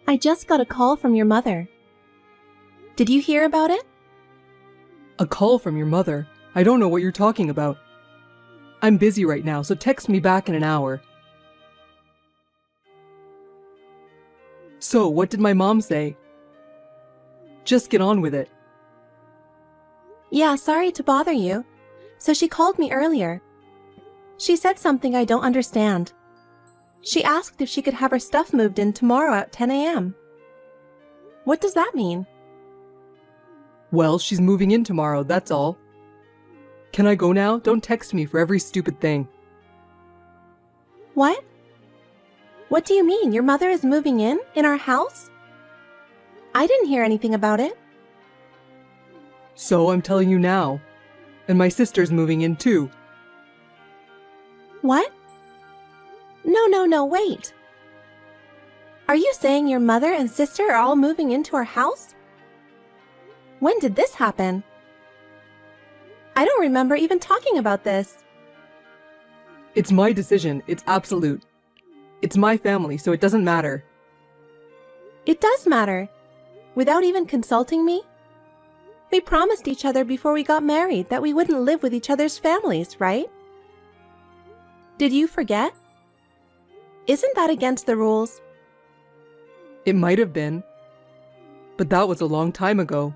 I just got a call from your mother. Did you hear about it? A call from your mother? I don't know what you're talking about. I'm busy right now, so text me back in an hour. So, what did my mom say? Just get on with it. Yeah, sorry to bother you. So she called me earlier. She said something I don't understand. She asked if she could have her stuff moved in tomorrow at 10 a.m. What does that mean? Well, she's moving in tomorrow, that's all. Can I go now? Don't text me for every stupid thing. What? What do you mean? Your mother is moving in our house? I didn't hear anything about it. So I'm telling you now. And my sister's moving in too. What? No, wait. Are you saying your mother and sister are all moving into our house? When did this happen? I don't remember even talking about this. It's my decision. It's absolute. It's my family, so it doesn't matter. It does matter. Without even consulting me? We promised each other before we got married that we wouldn't live with each other's families, right? Did you forget? Isn't that against the rules? It might have been. But that was a long time ago.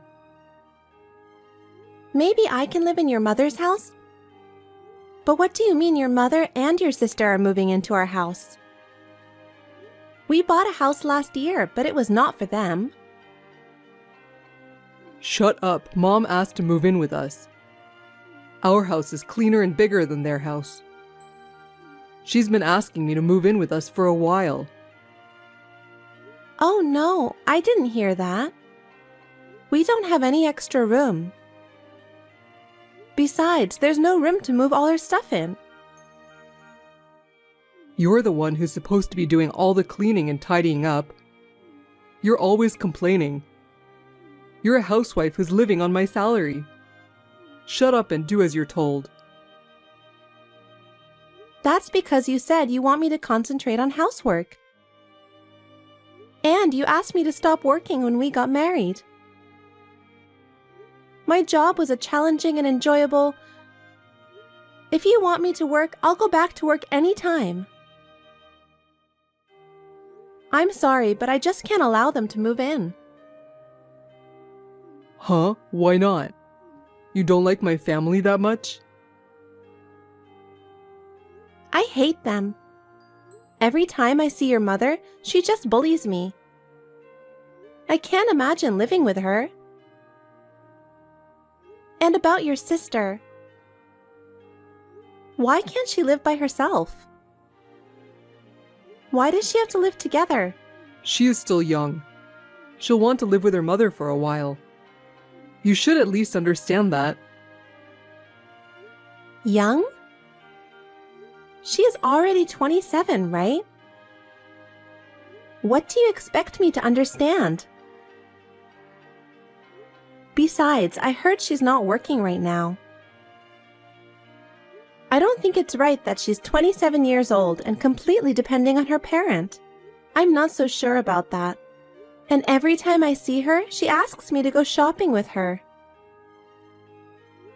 Maybe I can live in your mother's house? But what do you mean your mother and your sister are moving into our house? We bought a house last year, but it was not for them. Shut up. Mom asked to move in with us. Our house is cleaner and bigger than their house. She's been asking me to move in with us for a while. Oh no, I didn't hear that. We don't have any extra room. Besides, there's no room to move all our stuff in. You're the one who's supposed to be doing all the cleaning and tidying up. You're always complaining. You're a housewife who's living on my salary. Shut up and do as you're told. That's because you said you want me to concentrate on housework. And you asked me to stop working when we got married. My job was a challenging and enjoyable... If you want me to work, I'll go back to work anytime. I'm sorry, but I just can't allow them to move in. Huh? Why not? You don't like my family that much? I hate them. Every time I see your mother, she just bullies me. I can't imagine living with her. And about your sister. Why can't she live by herself? Why does she have to live together? She is still young. She'll want to live with her mother for a while. You should at least understand that. Young? She is already 27, right? What do you expect me to understand? Besides, I heard she's not working right now. I don't think it's right that she's 27 years old and completely depending on her parent. I'm not so sure about that. And every time I see her, she asks me to go shopping with her.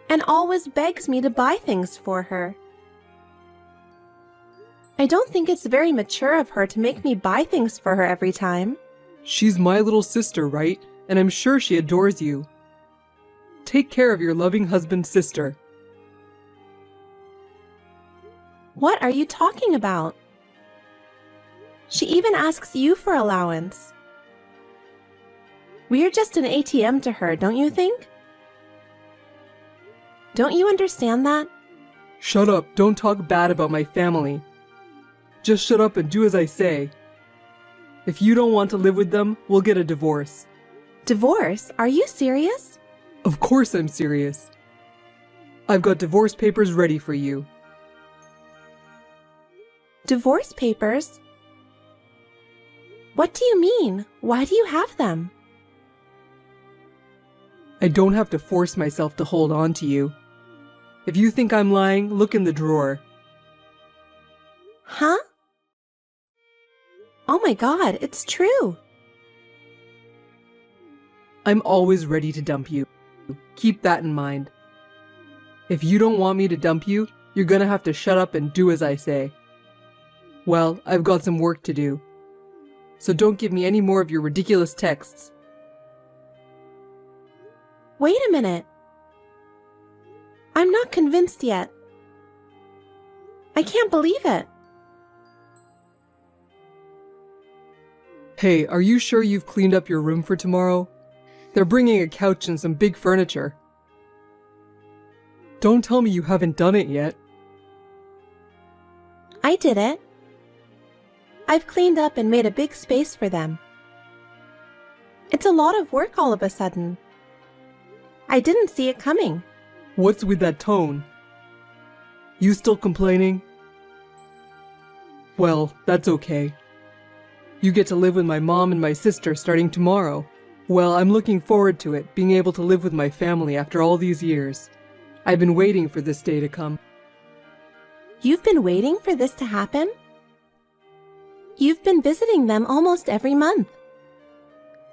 And always begs me to buy things for her. I don't think it's very mature of her to make me buy things for her every time. She's my little sister, right? And I'm sure she adores you. Take care of your loving husband's sister. What are you talking about? She even asks you for allowance. We're just an ATM to her, don't you think? Don't you understand that? Shut up, don't talk bad about my family. Just shut up and do as I say. If you don't want to live with them, we'll get a divorce. Divorce? Are you serious? Of course I'm serious. I've got divorce papers ready for you. Divorce papers? What do you mean? Why do you have them? I don't have to force myself to hold on to you. If you think I'm lying, look in the drawer. Huh? Oh my God, it's true. I'm always ready to dump you. Keep that in mind. If you don't want me to dump you, you're gonna have to shut up and do as I say. Well, I've got some work to do. So don't give me any more of your ridiculous texts. Wait a minute. I'm not convinced yet. I can't believe it. Hey, are you sure you've cleaned up your room for tomorrow? They're bringing a couch and some big furniture. Don't tell me you haven't done it yet. I did it. I've cleaned up and made a big space for them. It's a lot of work all of a sudden. I didn't see it coming. What's with that tone? You still complaining? Well, that's okay. You get to live with my mom and my sister starting tomorrow. Well, I'm looking forward to it, being able to live with my family after all these years. I've been waiting for this day to come. You've been waiting for this to happen? You've been visiting them almost every month.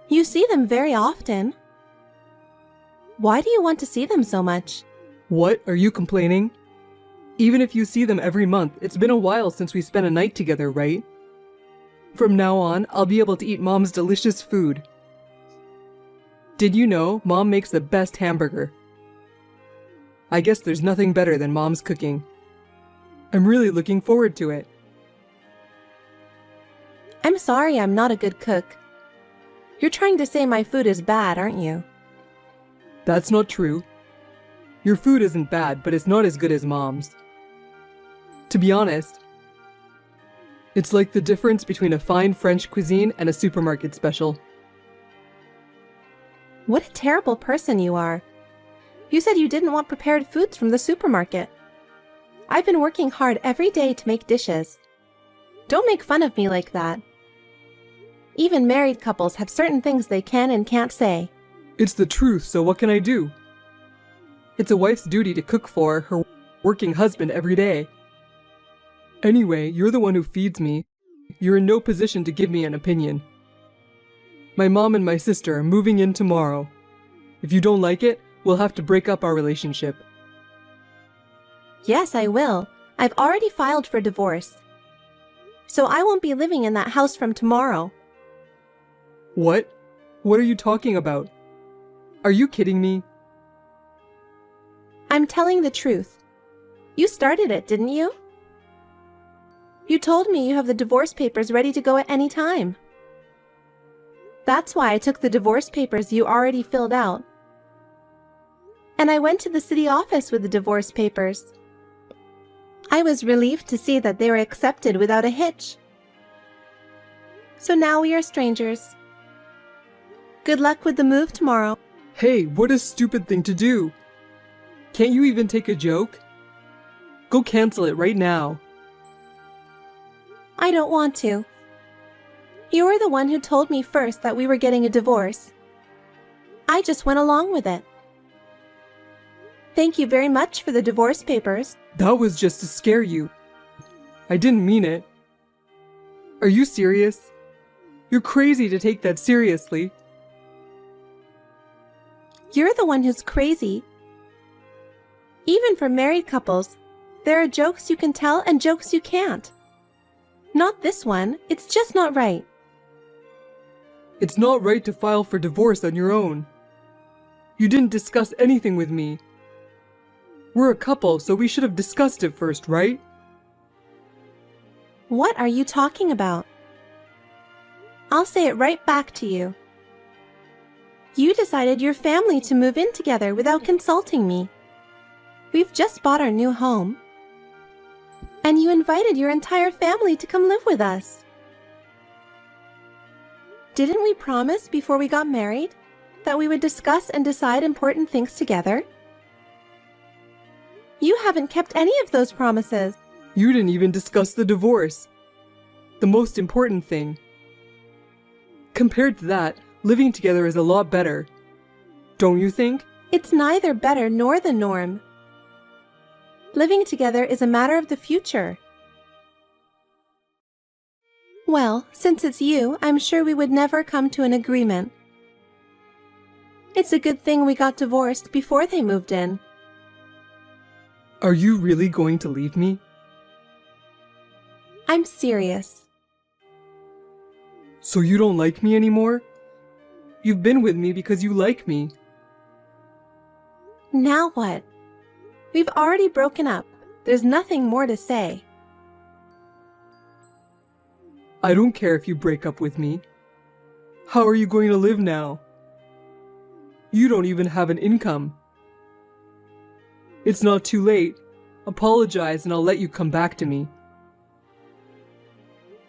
You see them very often. Why do you want to see them so much? What? Are you complaining? Even if you see them every month, it's been a while since we spent a night together, right? From now on, I'll be able to eat Mom's delicious food. Did you know Mom makes the best hamburger? I guess there's nothing better than Mom's cooking. I'm really looking forward to it. I'm sorry I'm not a good cook. You're trying to say my food is bad, aren't you? That's not true. Your food isn't bad, but it's not as good as Mom's. To be honest, it's like the difference between a fine French cuisine and a supermarket special. What a terrible person you are. You said you didn't want prepared foods from the supermarket. I've been working hard every day to make dishes. Don't make fun of me like that. Even married couples have certain things they can and can't say. It's the truth, so what can I do? It's a wife's duty to cook for her working husband every day. Anyway, you're the one who feeds me. You're in no position to give me an opinion. My mom and my sister are moving in tomorrow. If you don't like it, we'll have to break up our relationship. Yes, I will. I've already filed for divorce. So I won't be living in that house from tomorrow. What? What are you talking about? Are you kidding me? I'm telling the truth. You started it, didn't you? You told me you have the divorce papers ready to go at any time. That's why I took the divorce papers you already filled out. And I went to the city office with the divorce papers. I was relieved to see that they were accepted without a hitch. So now we are strangers. Good luck with the move tomorrow. Hey, what a stupid thing to do! Can't you even take a joke? Go cancel it right now. I don't want to. You were the one who told me first that we were getting a divorce. I just went along with it. Thank you very much for the divorce papers. That was just to scare you. I didn't mean it. Are you serious? You're crazy to take that seriously. You're the one who's crazy. Even for married couples, there are jokes you can tell and jokes you can't. Not this one. It's just not right. It's not right to file for divorce on your own. You didn't discuss anything with me. We're a couple, so we should have discussed it first, right? What are you talking about? I'll say it right back to you. You decided your family to move in together without consulting me. We've just bought our new home. And you invited your entire family to come live with us. Didn't we promise before we got married that we would discuss and decide important things together? You haven't kept any of those promises. You didn't even discuss the divorce. The most important thing. Compared to that, living together is a lot better. Don't you think? It's neither better nor the norm. Living together is a matter of the future. Well, since it's you, I'm sure we would never come to an agreement. It's a good thing we got divorced before they moved in. Are you really going to leave me? I'm serious. So you don't like me anymore? You've been with me because you like me. Now what? We've already broken up. There's nothing more to say. I don't care if you break up with me. How are you going to live now? You don't even have an income. It's not too late. Apologize and I'll let you come back to me.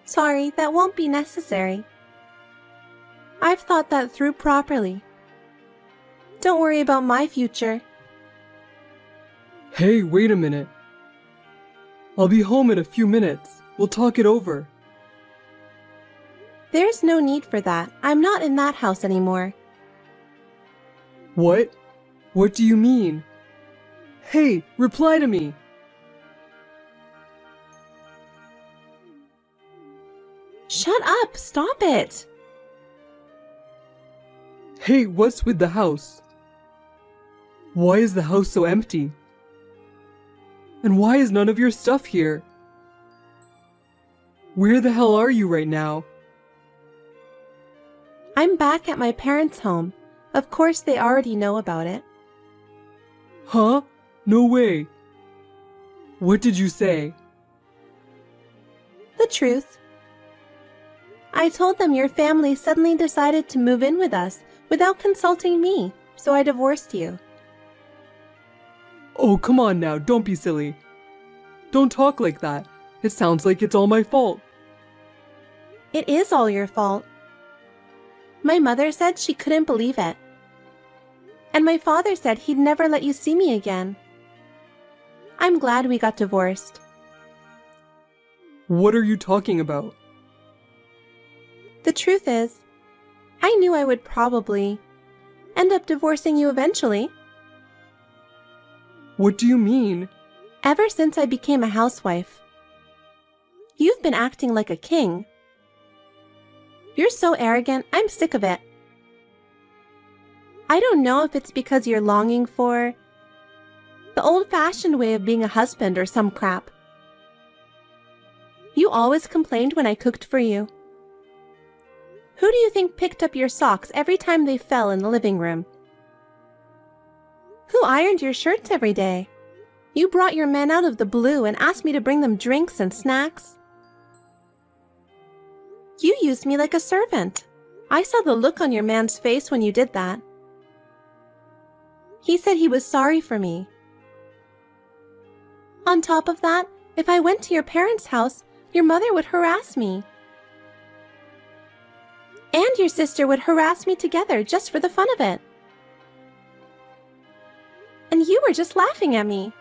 Sorry, that won't be necessary. I've thought that through properly. Don't worry about my future. Hey, wait a minute. I'll be home in a few minutes. We'll talk it over. There's no need for that. I'm not in that house anymore. What? What do you mean? Hey, reply to me. Shut up! Stop it! Hey, what's with the house? Why is the house so empty? And why is none of your stuff here? Where the hell are you right now? I'm back at my parents' home. Of course they already know about it. Huh? No way. What did you say? The truth. I told them your family suddenly decided to move in with us without consulting me, so I divorced you. Oh, come on now, don't be silly. Don't talk like that. It sounds like it's all my fault. It is all your fault. My mother said she couldn't believe it. And my father said he'd never let you see me again. I'm glad we got divorced. What are you talking about? The truth is, I knew I would probably end up divorcing you eventually. What do you mean? Ever since I became a housewife, you've been acting like a king. You're so arrogant, I'm sick of it. I don't know if it's because you're longing for the old-fashioned way of being a husband or some crap. You always complained when I cooked for you. Who do you think picked up your socks every time they fell in the living room? Who ironed your shirts every day? You brought your men out of the blue and asked me to bring them drinks and snacks. You used me like a servant. I saw the look on your man's face when you did that. He said he was sorry for me. On top of that, if I went to your parents' house, your mother would harass me. And your sister would harass me together just for the fun of it. And you were just laughing at me.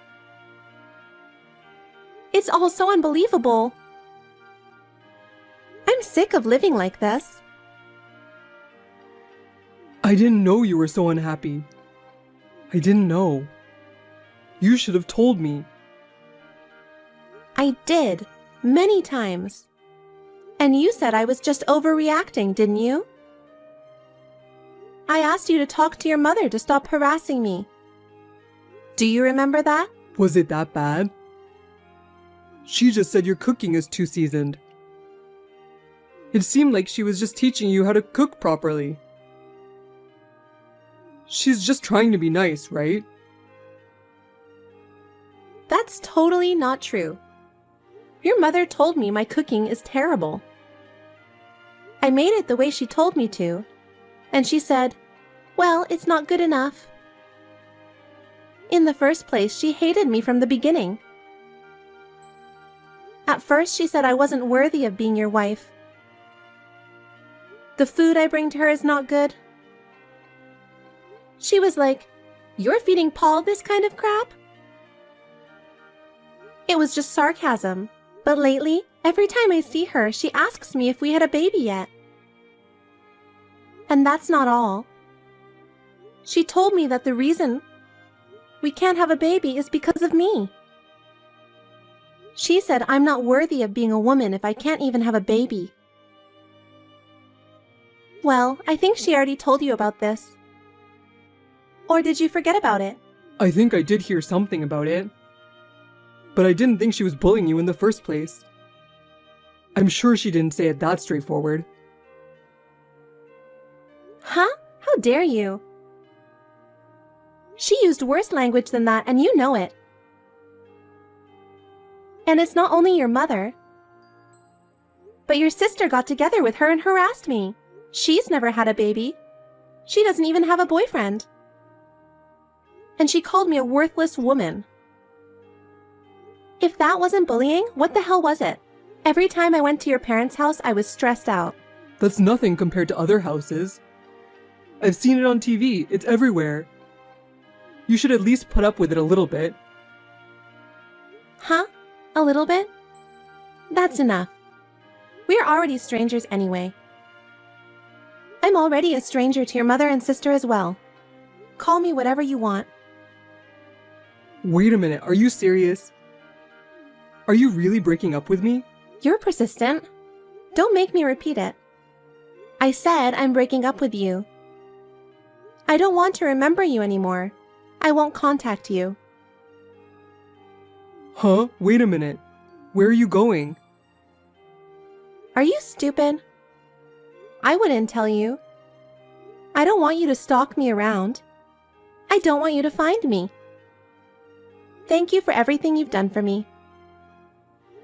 It's all so unbelievable. I'm sick of living like this. I didn't know you were so unhappy. I didn't know. You should have told me. I did, many times. And you said I was just overreacting, didn't you? I asked you to talk to your mother to stop harassing me. Do you remember that? Was it that bad? She just said your cooking is too seasoned. It seemed like she was just teaching you how to cook properly. She's just trying to be nice, right? That's totally not true. Your mother told me my cooking is terrible. I made it the way she told me to, and she said, well, it's not good enough. In the first place, she hated me from the beginning. At first, she said I wasn't worthy of being your wife. The food I bring to her is not good. She was like, you're feeding Paul this kind of crap? It was just sarcasm, but lately, every time I see her, she asks me if we had a baby yet. And that's not all. She told me that the reason we can't have a baby is because of me. She said I'm not worthy of being a woman if I can't even have a baby. Well, I think she already told you about this. Or did you forget about it? I think I did hear something about it. But I didn't think she was bullying you in the first place. I'm sure she didn't say it that straightforward. Huh? How dare you? She used worse language than that, and you know it. And it's not only your mother, but your sister got together with her and harassed me. She's never had a baby. She doesn't even have a boyfriend. And she called me a worthless woman. If that wasn't bullying, what the hell was it? Every time I went to your parents' house, I was stressed out. That's nothing compared to other houses. I've seen it on TV. It's everywhere. You should at least put up with it a little bit. Huh? A little bit? That's enough. We're already strangers anyway. I'm already a stranger to your mother and sister as well. Call me whatever you want. Wait a minute, are you serious? Are you really breaking up with me? You're persistent. Don't make me repeat it. I said I'm breaking up with you. I don't want to remember you anymore. I won't contact you. Huh? Wait a minute. Where are you going? Are you stupid? I wouldn't tell you. I don't want you to stalk me around. I don't want you to find me. Thank you for everything you've done for me.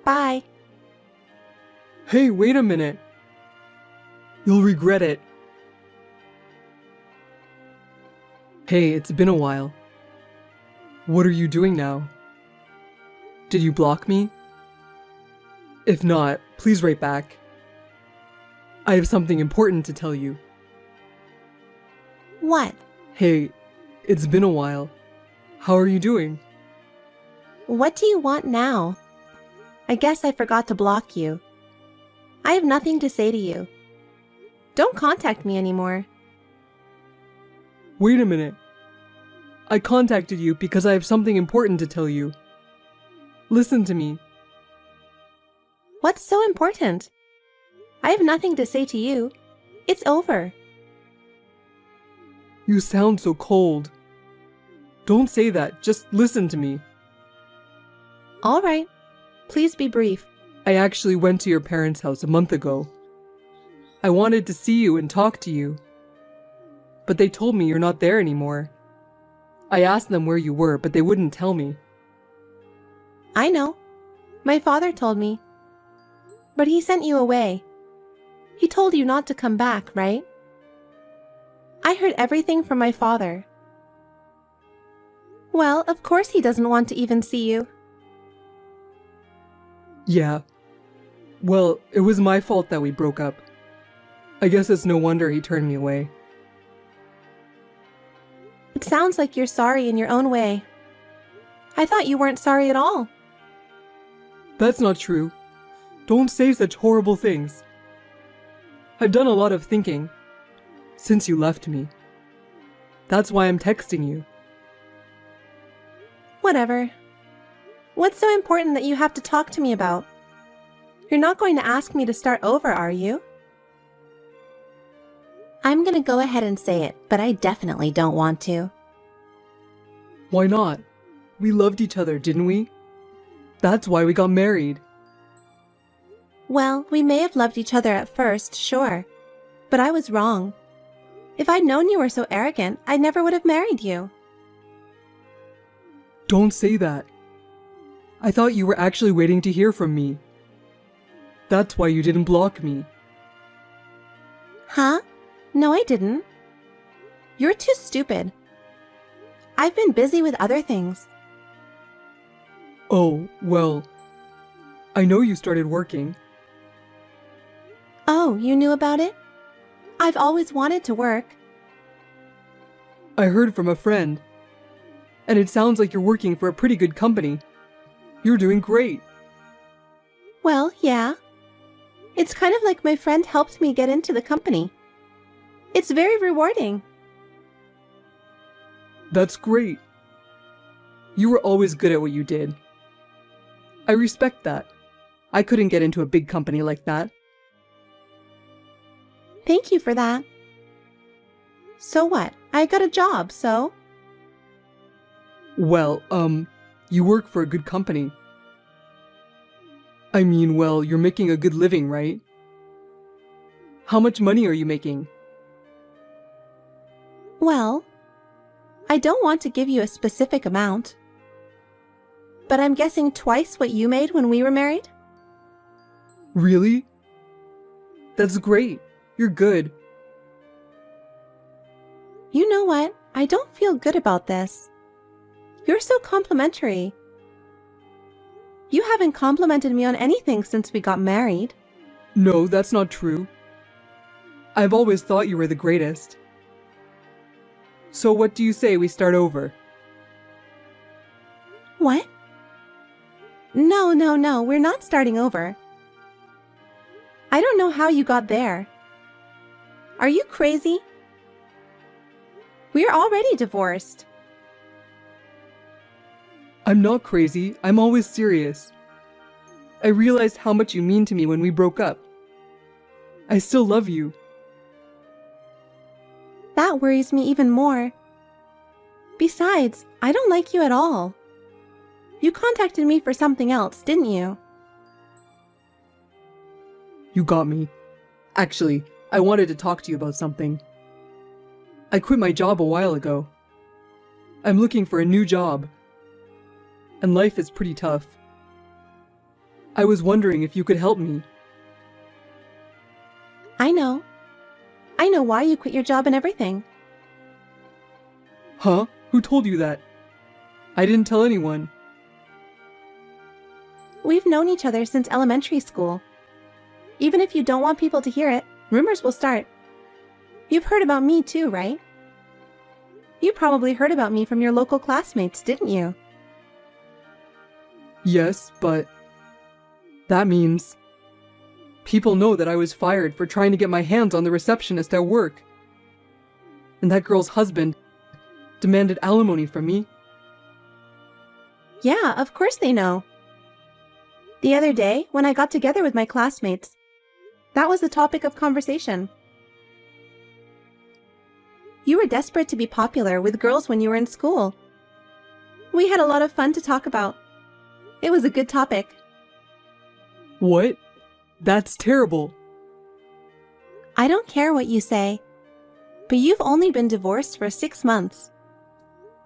Bye. Hey, wait a minute. You'll regret it. Hey, it's been a while. What are you doing now? Did you block me? If not, please write back. I have something important to tell you. What? Hey, it's been a while. How are you doing? What do you want now? I guess I forgot to block you. I have nothing to say to you. Don't contact me anymore. Wait a minute. I contacted you because I have something important to tell you. Listen to me. What's so important? I have nothing to say to you. It's over. You sound so cold. Don't say that, just listen to me. All right. Please be brief. I actually went to your parents' house a month ago. I wanted to see you and talk to you. But they told me you're not there anymore. I asked them where you were, but they wouldn't tell me. I know. My father told me. But he sent you away. He told you not to come back, right? I heard everything from my father. Well, of course he doesn't want to even see you. Yeah. Well, it was my fault that we broke up. I guess it's no wonder he turned me away. It sounds like you're sorry in your own way. I thought you weren't sorry at all. That's not true. Don't say such horrible things. I've done a lot of thinking since you left me. That's why I'm texting you. Whatever. What's so important that you have to talk to me about? You're not going to ask me to start over, are you? I'm gonna go ahead and say it, but I definitely don't want to. Why not? We loved each other, didn't we? That's why we got married. Well, we may have loved each other at first, sure. But I was wrong. If I'd known you were so arrogant, I never would have married you. Don't say that. I thought you were actually waiting to hear from me. That's why you didn't block me. Huh? No, I didn't. You're too stupid. I've been busy with other things. Oh, well, I know you started working. Oh, you knew about it? I've always wanted to work. I heard from a friend. And it sounds like you're working for a pretty good company. You're doing great. Well, yeah. It's kind of like my friend helped me get into the company. It's very rewarding. That's great. You were always good at what you did. I respect that. I couldn't get into a big company like that. Thank you for that. So what? I got a job, so Well, you work for a good company. I mean, well, you're making a good living, right? How much money are you making? Well, I don't want to give you a specific amount, but I'm guessing twice what you made when we were married? Really? That's great. You're good. You know what? I don't feel good about this. You're so complimentary. You haven't complimented me on anything since we got married. No, that's not true. I've always thought you were the greatest. So what do you say we start over? What? No, we're not starting over. I don't know how you got there. Are you crazy? We're already divorced. I'm not crazy. I'm always serious. I realized how much you mean to me when we broke up. I still love you. That worries me even more. Besides, I don't like you at all. You contacted me for something else, didn't you? You got me. Actually, I wanted to talk to you about something. I quit my job a while ago. I'm looking for a new job. And life is pretty tough. I was wondering if you could help me. I know. I know why you quit your job and everything. Huh? Who told you that? I didn't tell anyone. We've known each other since elementary school. Even if you don't want people to hear it, rumors will start. You've heard about me too, right? You probably heard about me from your local classmates, didn't you? Yes, but that means people know that I was fired for trying to get my hands on the receptionist at work. And that girl's husband demanded alimony from me. Yeah, of course they know. The other day, when I got together with my classmates, that was the topic of conversation. You were desperate to be popular with girls when you were in school. We had a lot of fun to talk about. It was a good topic. What? That's terrible. I don't care what you say, but you've only been divorced for 6 months.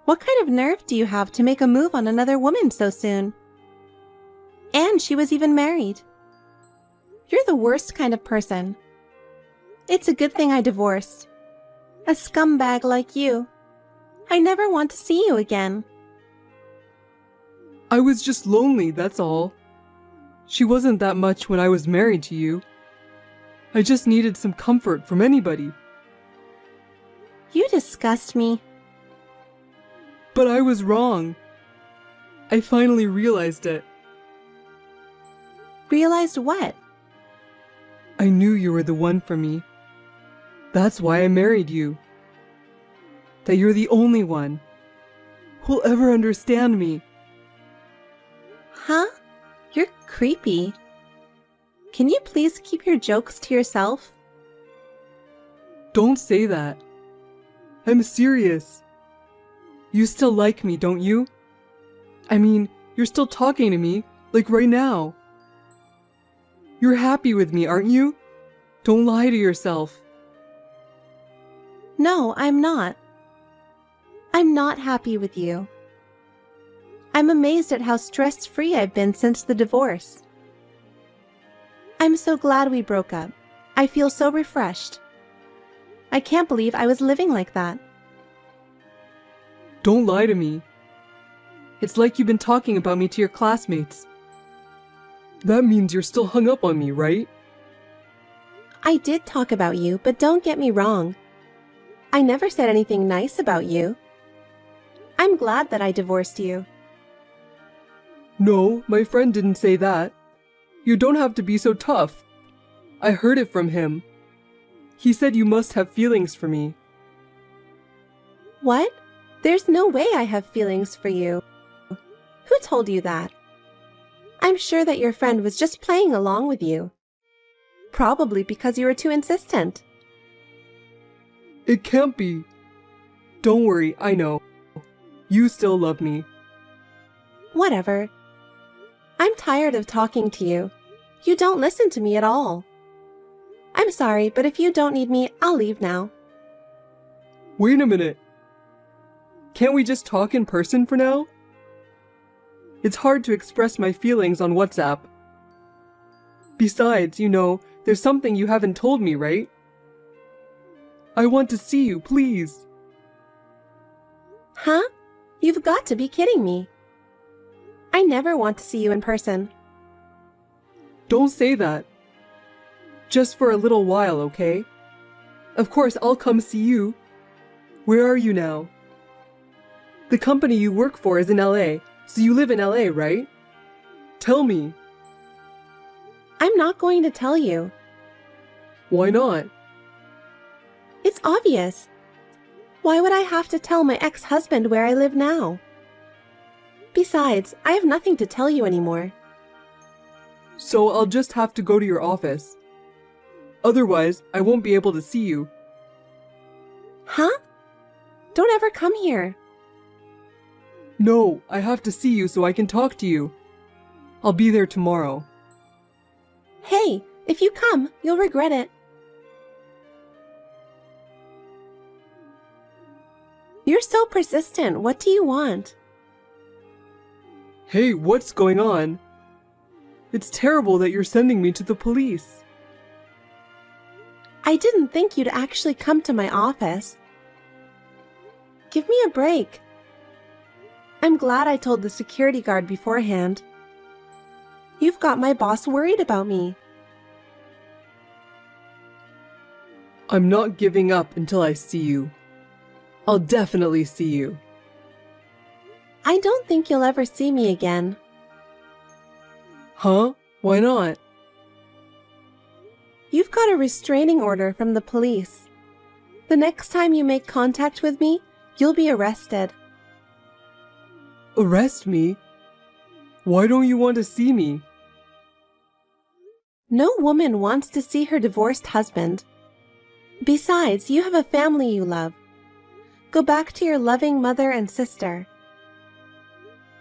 What kind of nerve do you have to make a move on another woman so soon? And she was even married. You're the worst kind of person. It's a good thing I divorced. A scumbag like you. I never want to see you again. I was just lonely, that's all. She wasn't that much when I was married to you. I just needed some comfort from anybody. You disgust me. But I was wrong. I finally realized it. Realized what? I knew you were the one for me. That's why I married you. That you're the only one who'll ever understand me. Huh? You're creepy. Can you please keep your jokes to yourself? Don't say that. I'm serious. You still like me, don't you? I mean, you're still talking to me, like right now. You're happy with me, aren't you? Don't lie to yourself. No, I'm not. I'm not happy with you. I'm amazed at how stress-free I've been since the divorce. I'm so glad we broke up. I feel so refreshed. I can't believe I was living like that. Don't lie to me. It's like you've been talking about me to your classmates. That means you're still hung up on me, right? I did talk about you, but don't get me wrong. I never said anything nice about you. I'm glad that I divorced you. No, my friend didn't say that. You don't have to be so tough. I heard it from him. He said you must have feelings for me. What? There's no way I have feelings for you. Who told you that? I'm sure that your friend was just playing along with you. Probably because you were too insistent. It can't be. Don't worry, I know. You still love me. Whatever. I'm tired of talking to you. You don't listen to me at all. I'm sorry, but if you don't need me, I'll leave now. Wait a minute. Can't we just talk in person for now? It's hard to express my feelings on WhatsApp. Besides, there's something you haven't told me, right? I want to see you, please. Huh? You've got to be kidding me. I never want to see you in person. Don't say that. Just for a little while, okay? Of course, I'll come see you. Where are you now? The company you work for is in LA, so you live in LA, right? Tell me. I'm not going to tell you. Why not? It's obvious. Why would I have to tell my ex-husband where I live now? Besides, I have nothing to tell you anymore. So I'll just have to go to your office. Otherwise, I won't be able to see you. Huh? Don't ever come here. No, I have to see you so I can talk to you. I'll be there tomorrow. Hey, if you come, you'll regret it. You're so persistent. What do you want? Hey, what's going on? It's terrible that you're sending me to the police. I didn't think you'd actually come to my office. Give me a break. I'm glad I told the security guard beforehand. You've got my boss worried about me. I'm not giving up until I see you. I'll definitely see you. I don't think you'll ever see me again. Huh? Why not? You've got a restraining order from the police. The next time you make contact with me, you'll be arrested. Arrest me? Why don't you want to see me? No woman wants to see her divorced husband. Besides, you have a family you love. Go back to your loving mother and sister.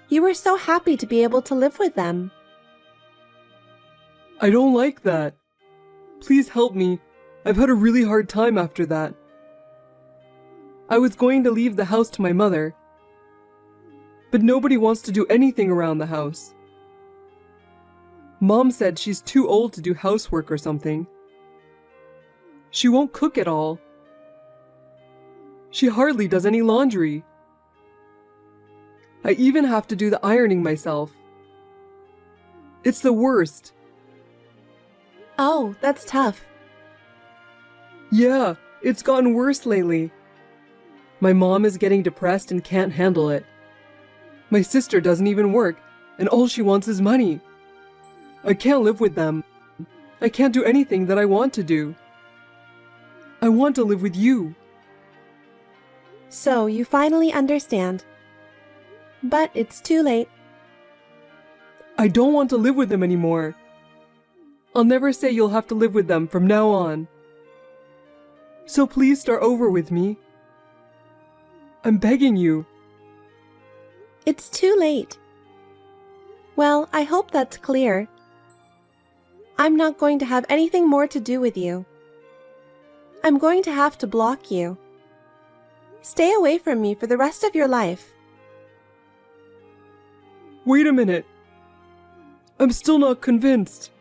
You were so happy to be able to live with them. I don't like that. Please help me. I've had a really hard time after that. I was going to leave the house to my mother, but nobody wants to do anything around the house. Mom said she's too old to do housework or something. She won't cook at all. She hardly does any laundry. I even have to do the ironing myself. It's the worst. Oh, that's tough. Yeah, it's gotten worse lately. My mom is getting depressed and can't handle it. My sister doesn't even work, and all she wants is money. I can't live with them. I can't do anything that I want to do. I want to live with you. So you finally understand. But it's too late. I don't want to live with them anymore. I'll never say you'll have to live with them from now on. So please start over with me. I'm begging you. It's too late. Well, I hope that's clear. I'm not going to have anything more to do with you. I'm going to have to block you. Stay away from me for the rest of your life. Wait a minute. I'm still not convinced.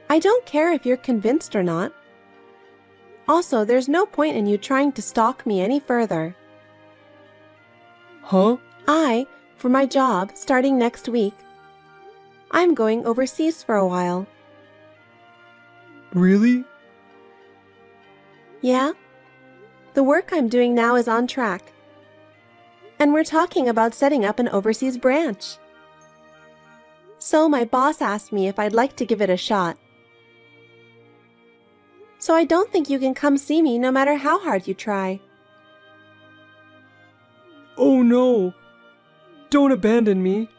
I don't care if you're convinced or not. Also, there's no point in you trying to stalk me any further. Huh? For my job, starting next week, I'm going overseas for a while. Really? Yeah? The work I'm doing now is on track. And we're talking about setting up an overseas branch. So my boss asked me if I'd like to give it a shot. So I don't think you can come see me no matter how hard you try. Oh no. Don't abandon me.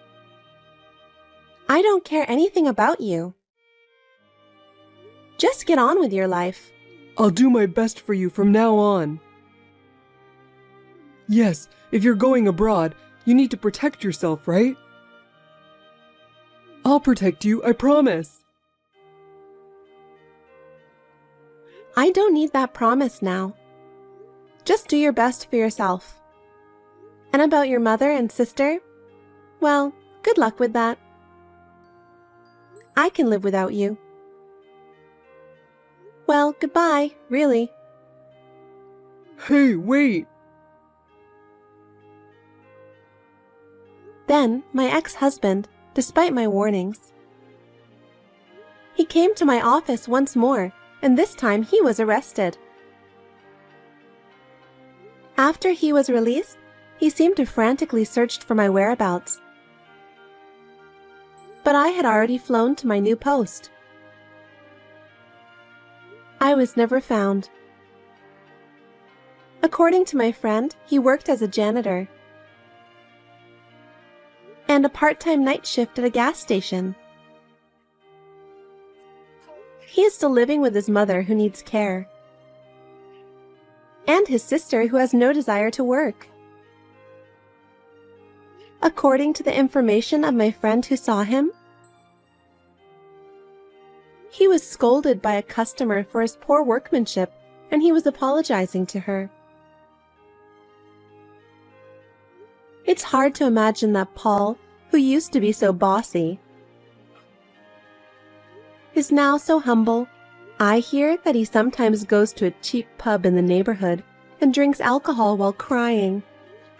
I don't care anything about you. Just get on with your life. I'll do my best for you from now on. Yes, if you're going abroad, you need to protect yourself, right? I'll protect you, I promise. I don't need that promise now. Just do your best for yourself. And about your mother and sister? Well, good luck with that. I can live without you. Well, goodbye, really. Hey, wait! Then, my ex-husband, despite my warnings, he came to my office once more, and this time he was arrested. After he was released, he seemed to frantically search for my whereabouts. But I had already flown to my new post. I was never found. According to my friend, he worked as a janitor and a part-time night shift at a gas station. He is still living with his mother, who needs care, and his sister, who has no desire to work. According to the information of my friend who saw him, he was scolded by a customer for his poor workmanship, and he was apologizing to her. It's hard to imagine that Paul, who used to be so bossy, is now so humble. I hear that he sometimes goes to a cheap pub in the neighborhood and drinks alcohol while crying.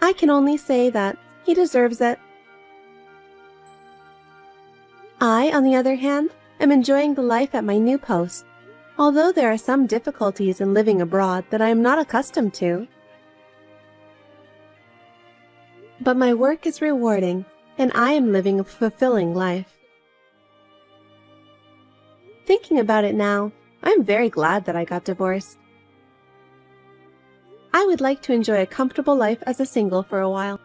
I can only say that he deserves it. I, on the other hand, am enjoying the life at my new post, although there are some difficulties in living abroad that I am not accustomed to. But my work is rewarding, and I am living a fulfilling life. Thinking about it now, I am very glad that I got divorced. I would like to enjoy a comfortable life as a single for a while.